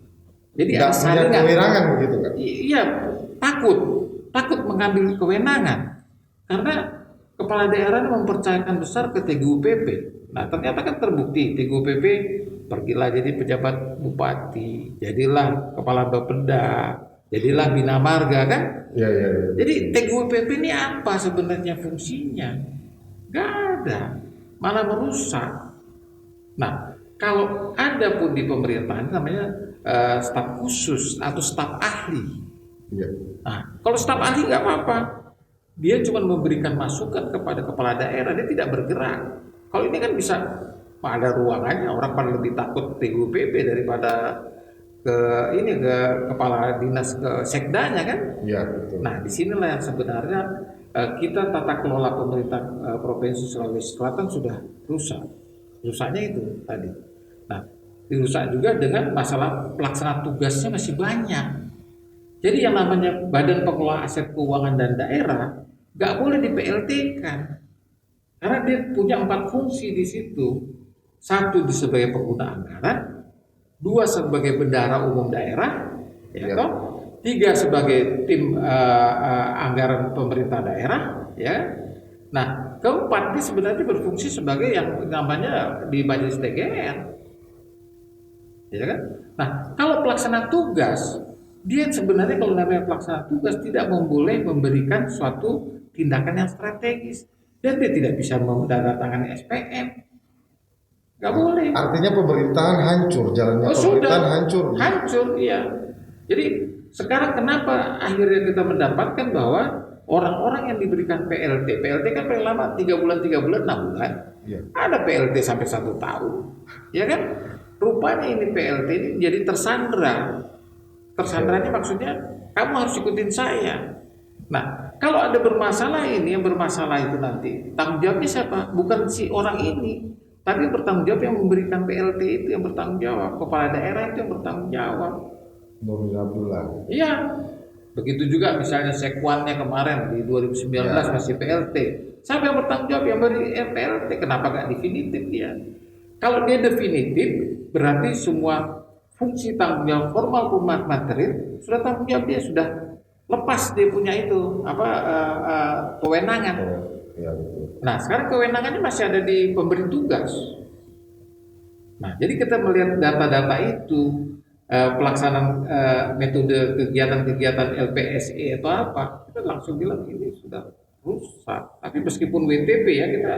Jadi ada saringan kewenangan begitu kan? Iya, takut mengambil kewenangan karena kepala daerah mempercayakan besar ke TGUPP. Nah ternyata kan terbukti TGUPP pergilah jadi pejabat bupati, jadilah kepala Bapeda, jadilah bina marga kan? Ya. Jadi TGUPP ini apa sebenarnya fungsinya? Gak ada, malah merusak. Nah kalau ada pun di pemerintahan namanya staf khusus atau staf ahli. Ya. Nah kalau staf ahli nggak apa-apa, dia cuma memberikan masukan kepada kepala daerah, dia tidak bergerak. Kalau ini kan bisa ada ruangannya, orang pada lebih takut TGUPP daripada ke kepala dinas ke sekdanya kan? Iya betul. Nah disinilah yang sebenarnya kita tata kelola pemerintah provinsi Sulawesi Selatan sudah rusak. Rusaknya itu tadi. Nah dirusak juga dengan masalah pelaksana tugasnya masih banyak. Jadi yang namanya Badan Pengelola Aset Keuangan dan Daerah nggak boleh di PLT-kan. Karena dia punya 4 fungsi di situ. 1 sebagai pengguna anggaran, 2 sebagai bendahara umum daerah, ya. 3 sebagai tim anggaran pemerintah daerah, ya. Nah, keempat ini sebenarnya berfungsi sebagai yang namanya di majelis TGN, ya kan? Nah, kalau pelaksana tugas, dia sebenarnya kalau namanya pelaksana tugas tidak boleh memberikan suatu tindakan yang strategis. Dan dia tidak bisa menandatangani SPM. Gak boleh. Artinya pemerintahan hancur, jalannya pemerintahan hancur. Hancur, iya. Jadi sekarang kenapa akhirnya kita mendapatkan bahwa orang-orang yang diberikan PLT kan paling lama 3 bulan, 6 bulan. Ya. Ada PLT sampai 1 tahun. Ya kan? Rupanya ini PLT ini jadi tersandra. Tersandranya maksudnya kamu harus ikutin saya. Nah, kalau ada bermasalah ini, yang bermasalah itu nanti tanggung jawabnya siapa? Bukan si orang ini, tapi bertanggung jawab yang memberikan PLT itu yang bertanggung jawab, kepala daerah itu yang bertanggung jawab. Nurdin Abdullah. Iya. Begitu juga misalnya sekwannya kemarin di 2019 masih PLT. Siapa yang bertanggung jawab yang beri PLT? Kenapa nggak definitif dia? Kalau dia definitif, berarti semua fungsi tanggung jawab formal material sudah tanggung jawab dia sudah lepas dia punya itu kewenangan. Ya, betul. Nah sekarang kewenangannya masih ada di pemberi tugas. Nah jadi kita melihat data-data itu pelaksanaan metode kegiatan-kegiatan LPSE atau apa, kita langsung bilang ini sudah rusak. Tapi meskipun WTP ya kita,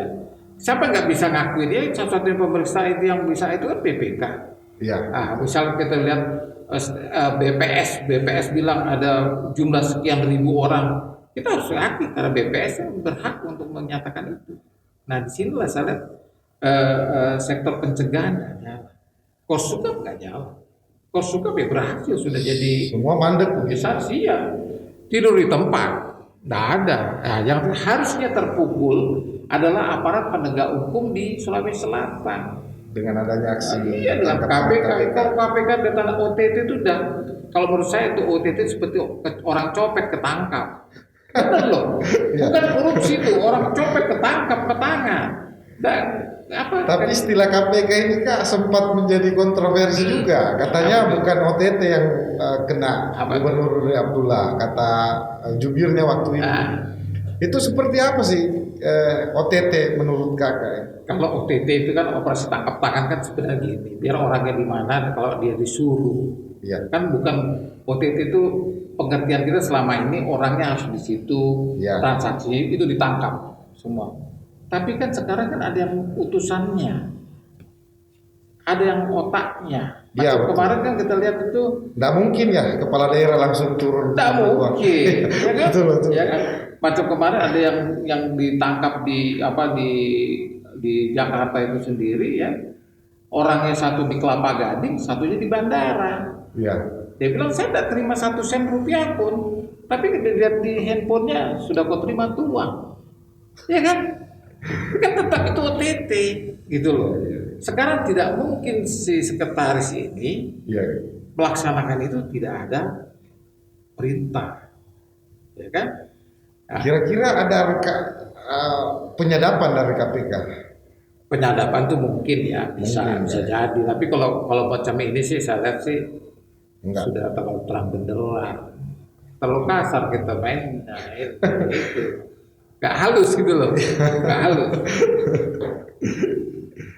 siapa nggak bisa ngakuin ya satu-satunya pemeriksa itu yang bisa itu kan BPK. Iya. Misalnya kita lihat BPS bilang ada jumlah sekian ribu orang, kita harus yakin karena BPS yang berhak untuk menyatakan itu. Nah disinilah saya lihat sektor pencegahan nggak jalan, Korsukap nggak jalan. Korsukap ya berhasil sudah jadi Semua mandek. organisasi ya tidur di tempat. Nggak ada. Nah, yang harusnya terpukul adalah aparat penegak hukum di Sulawesi Selatan. Dengan adanya aksi. Iya, dengan KPK. Kalau KPK datang OTT itu udah, kalau menurut saya itu OTT seperti orang copet ketangkap. Betul loh. Bukan korupsi itu, orang copet ketangkap ke tangan. Dan tapi istilah KPK ini Kak sempat menjadi kontroversi juga. Katanya bukan OTT yang kena Gubernur Nurdin Abdullah, kata jubirnya waktu itu. Itu seperti apa sih OTT menurut Kakak? Kalau OTT itu kan operasi tangkap tangan kan sebenarnya gini, biar orangnya di mana kalau dia disuruh. Ya. Kan bukan OTT itu pengertian kita selama ini orangnya harus di situ, transaksi itu ditangkap semua. Tapi kan sekarang kan ada yang utusannya, ada yang otaknya. Kemarin kan kita lihat itu nggak mungkin ya kepala daerah langsung turun. Nggak mungkin, ya kan? Betul. Ya kan? Macam kemarin ada yang ditangkap di Jakarta itu sendiri ya. Orangnya satu di Kelapa Gading, satunya di bandara. Iya. Dia bilang saya tidak terima 1 sen rupiah pun, tapi kita lihat di handphonenya sudah kau terima uang, ya kan? Kan tetap itu OTT gitu loh. Sekarang tidak mungkin si sekretaris ini melaksanakan itu tidak ada perintah, ya kan? Kira-kira ada penyadapan dari KPK? Penyadapan tuh mungkin ya bisa jadi. Tapi kalau macam ini sih saya lihat sih sudah terlalu terang benderang, terlalu kasar kita main. Nah, itu. Gak halus gitu loh, gak halus.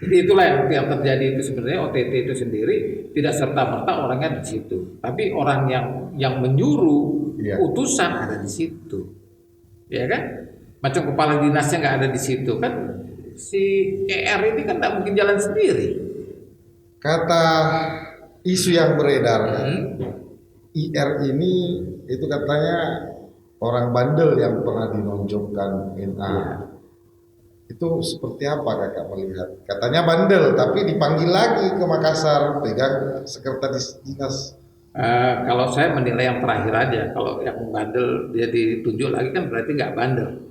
Jadi itulah yang terjadi itu sebenarnya OTT itu sendiri tidak serta-merta orangnya di situ, tapi orang yang menyuruh utusan ada di situ, ya kan? Macam kepala dinasnya nggak ada di situ kan, si ER ini kan nggak mungkin jalan sendiri. Kata isu yang beredar, IR ini itu katanya orang bandel yang pernah dinonjolkan NA. Itu seperti apa Kakak melihat? Katanya bandel tapi dipanggil lagi ke Makassar pegang sekretaris dinas. Kalau saya menilai yang terakhir aja, kalau yang bandel dia ditunjuk lagi kan berarti nggak bandel.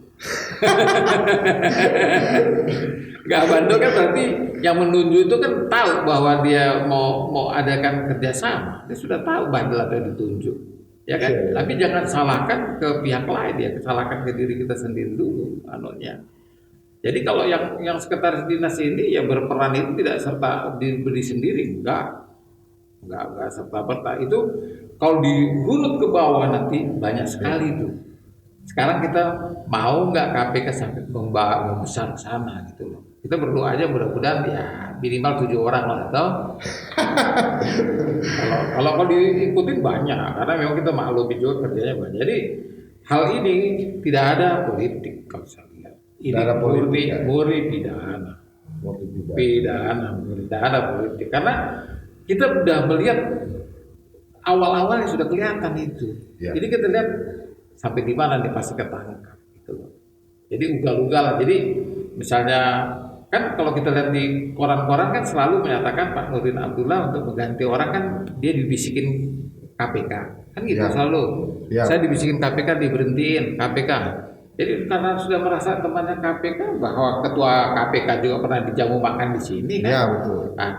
Nggak bandel kan berarti yang menunjuk itu kan tahu bahwa dia mau adakan kerjasama. Dia sudah tahu bandel atau ditunjuk. Ya kan, tapi jangan salahkan ke pihak lain ya, salahkan ke diri kita sendiri dulu anunya. Jadi kalau yang sekretaris dinas ini ya berperan itu tidak serta diberi sendiri, enggak serta merta itu kalau dirunut ke bawah nanti banyak sekali itu. Sekarang kita mau nggak KPK sampai membesar ke sana gitu loh. Kita berdoa aja mudah-mudahan ya minimal 7 orang lah atau kalau diikutin banyak karena memang kita maklumi juga kerjanya banyak. Jadi hal ini tidak ada politik kalau saya lihat. Ini murni pidana. Tidak ada politik karena kita sudah melihat awal-awal yang sudah kelihatan itu. Jadi kita lihat sampai di mana nih pasti ketangkap gitu loh. Jadi ugal-ugalan. Jadi misalnya kan kalau kita lihat di koran-koran kan selalu menyatakan Pak Nurdin Abdullah untuk mengganti orang kan dia dibisikin KPK kan gitu selalu. Saya dibisikin KPK diberhentiin KPK. Jadi karena sudah merasa temannya KPK, bahwa ketua KPK juga pernah dijamu makan di sini kan? Ya betul. Nah,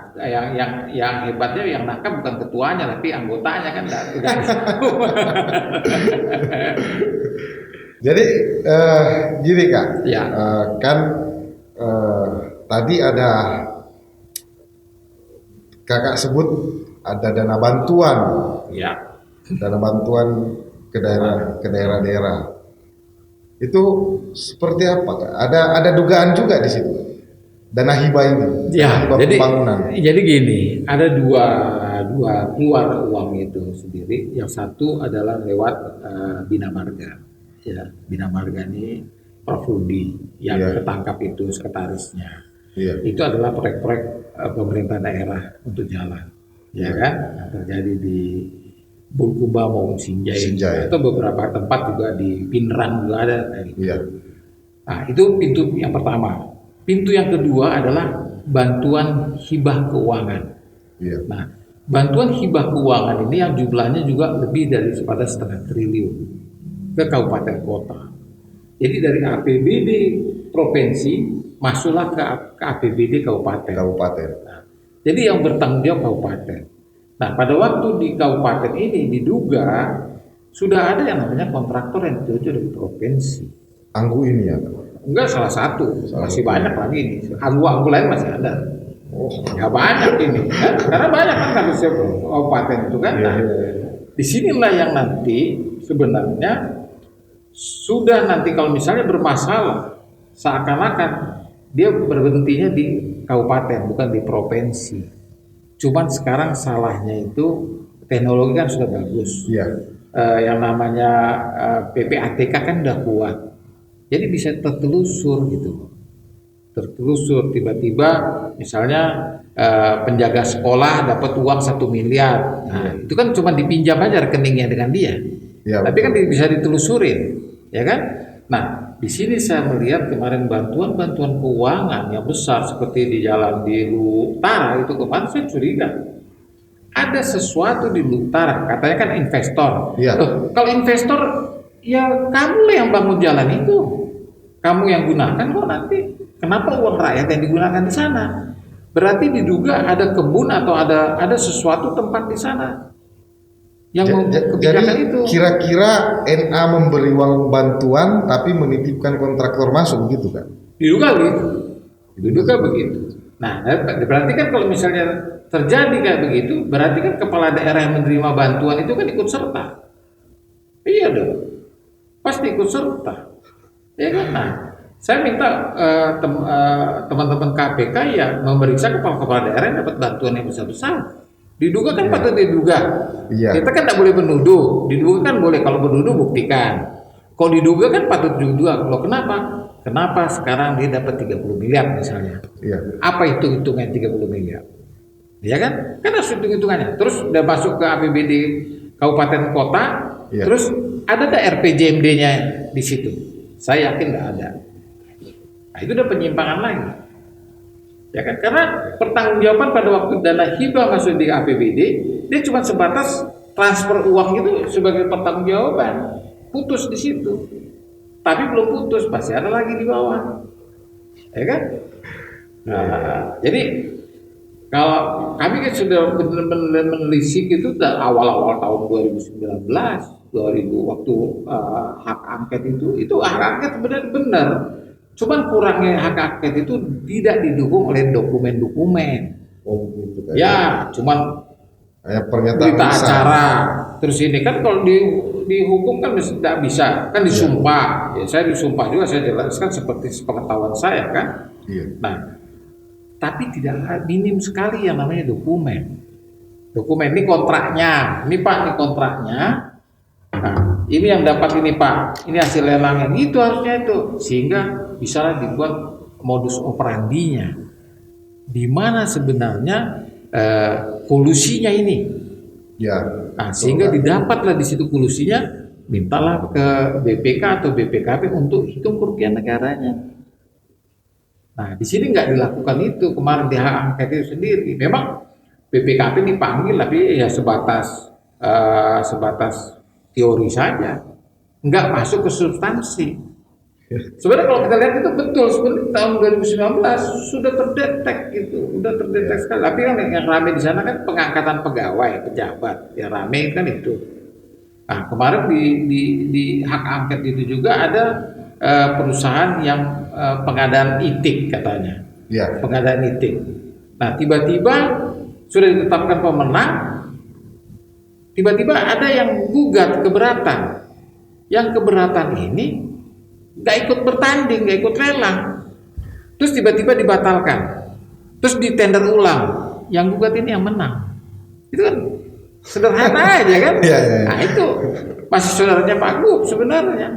yang hebatnya yang nakal bukan ketuanya tapi anggotanya kan udah. Jadi gini Kak, Ya. kan tadi ada Kakak sebut ada dana bantuan, Ya. dana bantuan ke daerah-daerah. Itu seperti apa Kak? Ada dugaan juga di situ. Dana hibah ini, Ya, hibah pembangunan. jadi gini, ada dua keluar uang itu sendiri. Yang satu adalah lewat Bina Marga. Ya, Bina Marga ini Prof. Rudi yang ketangkap itu sekretarisnya. Iya. Itu adalah proyek-proyek pemerintah daerah untuk jalan, ya kan? Yang terjadi di Bulukumba maupun Sinjai, atau beberapa tempat juga di Pinrang juga ada. Iya. Nah, itu pintu yang pertama. Pintu yang kedua adalah bantuan hibah keuangan. Iya. Nah, bantuan hibah keuangan ini yang jumlahnya juga lebih dari setengah triliun ke kabupaten kota. Jadi dari APBD provinsi masuklah ke APBD kabupaten. Kabupaten. Jadi yang bertanggung jawab kabupaten. Nah, pada waktu di kabupaten ini diduga sudah ada yang namanya kontraktor yang dituju dari provinsi. Anggu ini ya? Enggak, salah satu. Masih banyak lagi ini. Anggu lain masih ada. Oh, Ya banyak ini. Kan? Karena banyak kan harusnya kabupaten itu kan. Nah, disinilah yang nanti sebenarnya sudah nanti kalau misalnya bermasalah seakan-akan dia berhentinya di kabupaten bukan di provinsi. Cuman sekarang salahnya itu teknologi kan sudah bagus. iya. Yang namanya PPATK kan udah kuat. Jadi bisa tertelusur gitu. Tertelusur tiba-tiba misalnya penjaga sekolah dapat uang 1 miliar. Nah, itu kan cuma dipinjam aja rekeningnya dengan dia. Ya, Tapi kan bisa ditelusurin, ya kan? Nah, di sini saya melihat kemarin bantuan keuangan yang besar seperti di jalan di Utara itu kemarin saya curiga ada sesuatu di Utara, katanya kan investor. Iya. Kalau investor ya kamu lah yang bangun jalan itu, kamu yang gunakan kok nanti. Kenapa uang rakyat yang digunakan di sana? Berarti diduga ada kebun atau ada sesuatu tempat di sana yang kebijakan itu. Kira-kira NA memberi uang bantuan tapi menitipkan kontraktor masuk gitu kan? Diduga begitu. Nah, berarti kan kalau misalnya terjadi kayak begitu, berarti kan kepala daerah yang menerima bantuan itu kan ikut serta. Iya dong, pasti ikut serta. Ya kan? Nah, saya minta teman-teman KPK ya memeriksa kepala daerah yang dapat bantuan yang besar-besar. Diduga kan patut diduga. Iya. Kita kan tak boleh menuduh. Diduga kan boleh, kalau menuduh buktikan. Kalau diduga kan patut diduga. Kalau kenapa sekarang dia dapat 30 miliar misalnya? Iya. Apa itu hitungan 30 miliar? Ya kan? Kan harus hitung-hitungannya. Terus udah masuk ke APBD kabupaten kota, Iya. terus ada RPJMD-nya di situ? Saya yakin nggak ada. Nah, itu udah penyimpangan lagi. Ya kan? Karena pertanggungjawaban pada waktu dana hibah masuk di APBD, dia cuma sebatas transfer uang itu sebagai pertanggungjawaban. Putus di situ. Tapi belum putus, pasti ada lagi di bawah. Ya kan? Nah, jadi kalau kami kan sudah benar-benar menelisik itu dari awal-awal tahun 2019, waktu hak angket itu hak angket benar-benar. Cuman kurangnya hak angket itu tidak didukung oleh dokumen-dokumen. Oh gitu kan. Ya, cuman Kayak pernyataan berita lisan. acara. Terus ini kan kalau dihukum kan tidak bisa, kan disumpah. Ya, saya disumpah juga, saya jelaskan seperti sepengetahuan saya kan. Iya. Nah, tapi tidak minim sekali yang namanya dokumen. Dokumen ini kontraknya, ini Pak, ini kontraknya. Nah, ini yang dapat ini Pak, ini hasil lelangnya. Itu harusnya itu, sehingga bisa dibuat modus operandinya. Di mana sebenarnya kolusinya ini. Ya. Nah, sehingga didapatlah di situ kolusinya, mintalah ke BPK atau BPKP untuk hitung kerugian negaranya. Nah, di sini nggak dilakukan itu kemarin di hak angket itu sendiri. Memang BPKP dipanggil tapi ya sebatas teori saja, nggak masuk ke substansi. Sebenarnya kalau kita lihat itu betul, sebenarnya tahun 2019 sudah terdetek itu, sudah terdetek sekali. Tapi kan yang rame di sana kan pengangkatan pegawai, pejabat, yang rame kan itu. Nah kemarin di hak angket itu juga ada perusahaan yang pengadaan itik katanya, pengadaan itik. Nah tiba-tiba sudah ditetapkan pemenang, tiba-tiba ada yang gugat keberatan. Yang keberatan ini nggak ikut bertanding, nggak ikut lelang, terus tiba-tiba dibatalkan, terus ditender ulang, yang gugat ini yang menang. Itu kan sederhana aja kan? Nah itu masih saudaranya Pak Gup sebenarnya.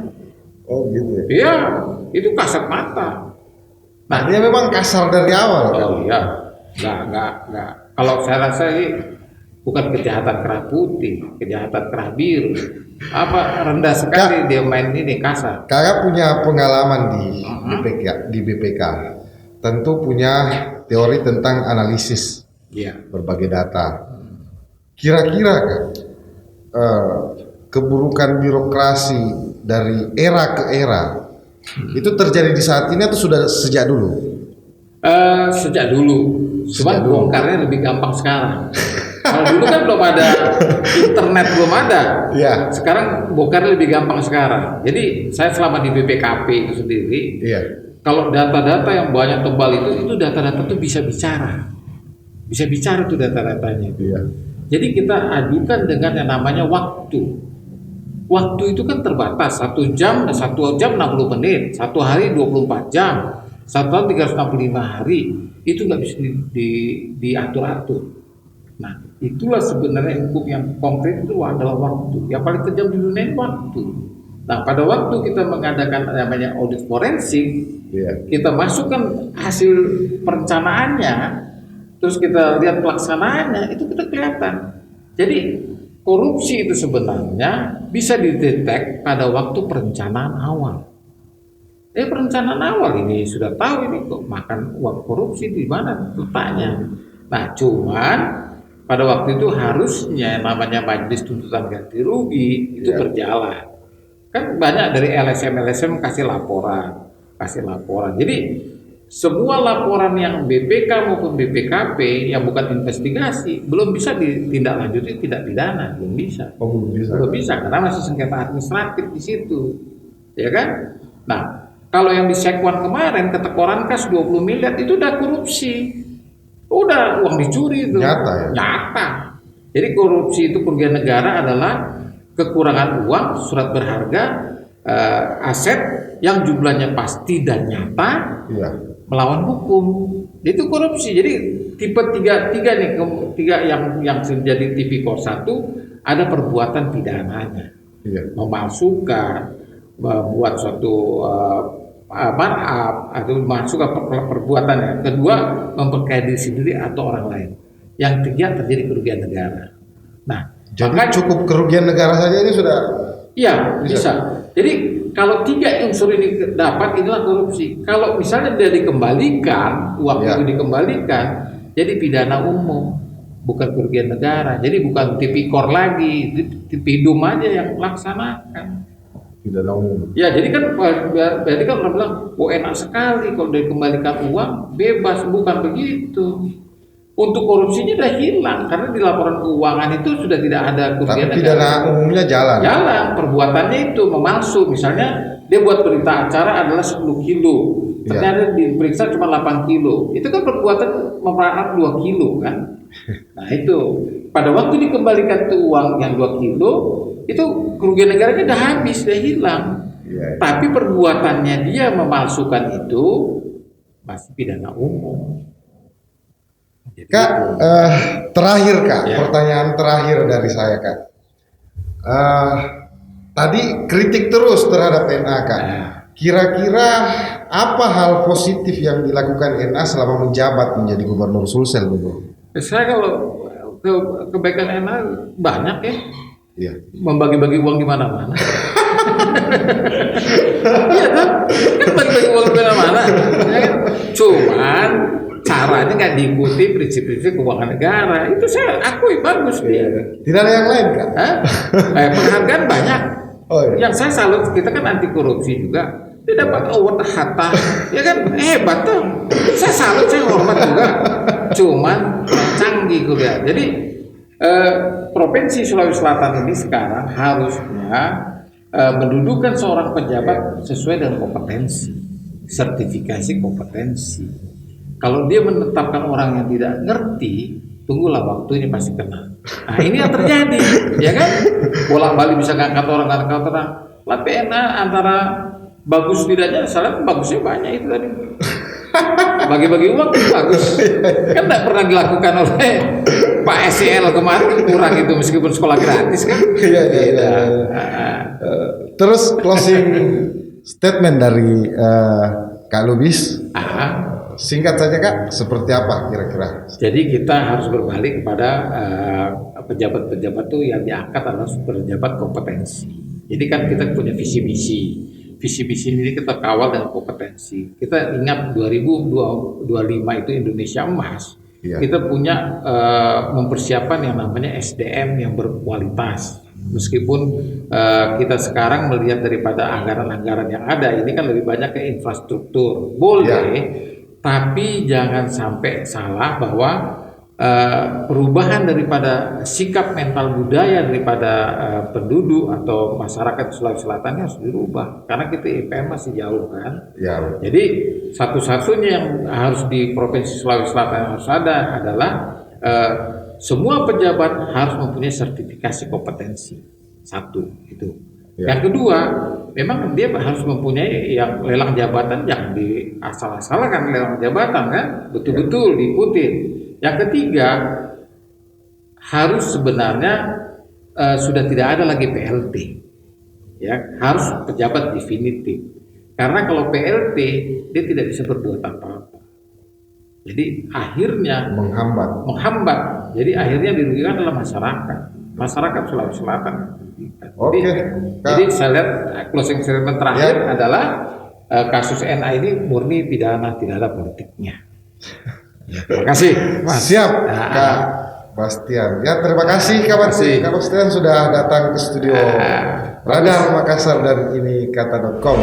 Oh gitu ya? Iya, itu kasat mata. Nah dia memang kasar dari awal. Oh iya, nggak. Kalau saya rasa ini bukan kejahatan kerah putih, kejahatan kerah biru. Apa rendah sekali dia main ini kasar. Kakak punya pengalaman di BPK, tentu punya teori tentang analisis berbagai data. Kira-kira Kak, keburukan birokrasi dari era ke era itu terjadi di saat ini atau sudah sejak dulu? Sejak dulu, cuma bongkarnya lebih gampang sekarang. Kalau dulu kan belum ada internet, belum ada. Iya. Sekarang bongkar lebih gampang sekarang. Jadi saya selama di BPKP itu sendiri, kalau data-data yang banyak tebal itu data-data itu bisa bicara tuh data-datanya. Iya. Jadi kita adukan dengan yang namanya waktu. Waktu itu kan terbatas, 1 jam 60 menit, 1 hari 24 jam, 1 tahun 365 hari, itu nggak bisa diatur-atur. Nah, itulah sebenarnya hukum yang konkret itu adalah waktu. Yang paling kejam di dunia itu waktu. Nah, pada waktu kita mengadakan namanya audit forensik, kita masukkan hasil perencanaannya, terus kita lihat pelaksanaannya, itu kita kelihatan. Jadi korupsi itu sebenarnya bisa didetek pada waktu perencanaan awal. Perencanaan awal ini sudah tahu ini kok makan uang korupsi di mana letaknya. Nah, cuman pada waktu itu harusnya namanya majelis tuntutan ganti rugi itu berjalan. Kan banyak dari LSM kasih laporan. Jadi semua laporan yang BPK maupun BPKP yang bukan investigasi belum bisa ditindaklanjuti tidak pidana, belum bisa. Belum bisa karena masih sengketa administratif di situ. Ya kan? Nah, kalau yang di Sekwan kemarin ketekoran kas 20 miliar itu udah korupsi. Udah uang dicuri itu. Nyata. Jadi korupsi itu kerugian negara adalah kekurangan uang, surat berharga, aset yang jumlahnya pasti dan nyata melawan hukum. Itu korupsi. Jadi tipe tiga yang menjadi tipikor 1 ada perbuatan pidananya. Memalsukan, membuat suatu markup atau masuk ke perbuatan. Kedua, memperkaya diri sendiri atau orang lain. Yang 3 terjadi kerugian negara. Nah, jadi cukup kerugian negara saja ini sudah? Iya, bisa. Jadi kalau 3 unsur ini dapat, inilah korupsi. Kalau misalnya dia dikembalikan, uang itu dikembalikan, jadi pidana umum, bukan kerugian negara. Jadi bukan tipikor lagi, tipidum aja yang laksanakan. Pidana umum. Ya, jadi kan berarti kan orang bilang, enak sekali kalau dikembalikan uang bebas, bukan begitu. Untuk korupsinya udah hilang karena di laporan keuangan itu sudah tidak ada kerugian negara. Tapi pidana umumnya jalan. Jalan, perbuatannya itu memalsu. Misalnya dia buat berita acara adalah 10 kilo, ternyata diperiksa cuma 8 kilo. Itu kan perbuatan memperanak 2 kilo kan. Nah itu pada waktu dikembalikan tuh uang yang 2 kilo itu kerugian negaranya udah habis, udah hilang. Tapi perbuatannya dia memalsukan itu masih pidana umum. Kak, terakhir Kak, pertanyaan terakhir dari saya Kak. Tadi kritik terus terhadap NA Kak. Kira-kira apa hal positif yang dilakukan NA selama menjabat menjadi Gubernur Sulsel dulu? Saya kalau kebaikan NA banyak ya. Membagi-bagi uang di mana-mana. Iya kan? Kan bagi-bagi uang di mana-mana. Ya kan? Cuman caranya nggak diikuti prinsip-prinsip keuangan negara. Itu saya akui bagus dia. Tidak ada yang lain Kak? Penghargaan banyak. Yang saya salut, kita kan anti korupsi juga. Dia dapat award Hatta, ya kan hebat tuh. Saya salut, saya hormat juga. Cuman canggih kuliah. Jadi Provinsi Sulawesi Selatan ini sekarang harusnya mendudukan seorang pejabat sesuai dengan kompetensi, sertifikasi kompetensi. Kalau dia menetapkan orang yang tidak ngerti, tunggulah waktu ini pasti kena. Nah ini yang terjadi, ya kan? Bolak-balik bisa ngangkat orang. Lah PNA antara bagus tidaknya, salah bagusnya banyak itu tadi. Bagi-bagi uang itu bagus. Kan tidak pernah dilakukan oleh Pak SCL kemarin, kurang itu meskipun sekolah gratis kan. Iya. Terus closing statement dari Kak Lubis. Singkat saja Kak, seperti apa kira-kira? Jadi kita harus berbalik kepada pejabat-pejabat tuh yang diangkat adalah pejabat kompetensi. Jadi kan kita punya visi misi ini kita kawal dengan kompetensi. Kita ingat 2025 itu Indonesia emas. Iya. Kita punya mempersiapkan yang namanya SDM yang berkualitas. Meskipun kita sekarang melihat daripada anggaran-anggaran yang ada, ini kan lebih banyak ke infrastruktur. Boleh, tapi jangan sampai salah bahwa perubahan daripada sikap mental budaya daripada penduduk atau masyarakat Sulawesi Selatan harus dirubah karena kita IPM masih jauh kan. Ya. Jadi satu-satunya yang harus di Provinsi Sulawesi Selatan yang harus ada adalah semua pejabat harus mempunyai sertifikasi kompetensi. Satu itu. Ya. Yang kedua, memang dia harus mempunyai yang lelang jabatan, jangan di asal-asalan lelang jabatan kan, betul-betul diikutin. Yang ketiga, harus sebenarnya sudah tidak ada lagi PLT, ya harus pejabat definitif. Karena kalau PLT dia tidak bisa berbuat apa-apa. Jadi akhirnya menghambat. Jadi akhirnya dirugikan adalah masyarakat Sulawesi Selatan. Jadi saya lihat closing statement terakhir adalah kasus NA ini murni pidana, tidak ada politiknya. Ya, terima kasih, Mas. Siap, Kak Bastian. Ya, terima kasih Kak Bastian sudah datang ke studio Radar Makassar dan ini kata.com.